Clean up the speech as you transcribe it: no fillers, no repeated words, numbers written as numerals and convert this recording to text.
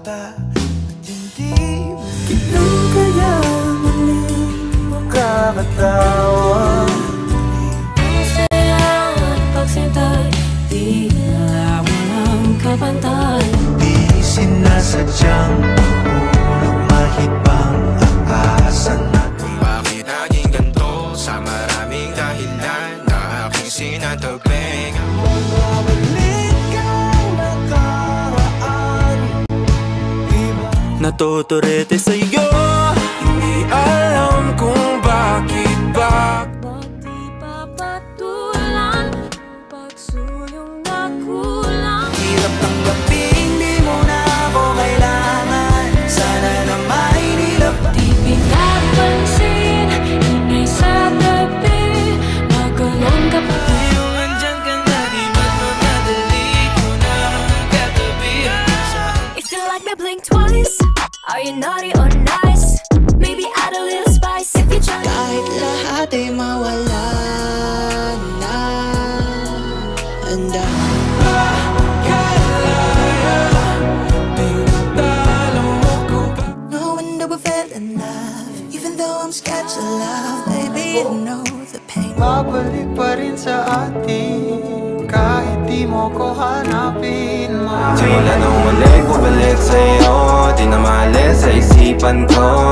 mata at hindi kailan kaya muling makakatawa. Ang saya at pagsintay, tila walang kapantay. Di sinasadyang hulog mahibang akasan natin. Bakit naging ganito sa maraming dahilan na aking sinatagling? Magbabalik ang nakaraan. Natuturete sa'yo, hindi alam kung bakit ba. Ba't di papatulan pagsulong na kulang? Hirap tanggapin, di mo na ako kailangan. Sana na may nilabas. Di pinapansin, ingay sa tabi, magulong ka pa. Yung andyan ka na, di ba't madadali ko na katabi? If you like me, blink twice. Are you naughty or nice? Maybe add a little spice if you try. Kahit lahat ay mawala na, handa no one ever fell in love, even though I'm scared to love. Baby, you know the pain. Babalik pa rin sa atin kahit di mo ko hanapin mo. Simula nung muli ko balik sa'yo, di na maalis sa isipan ko.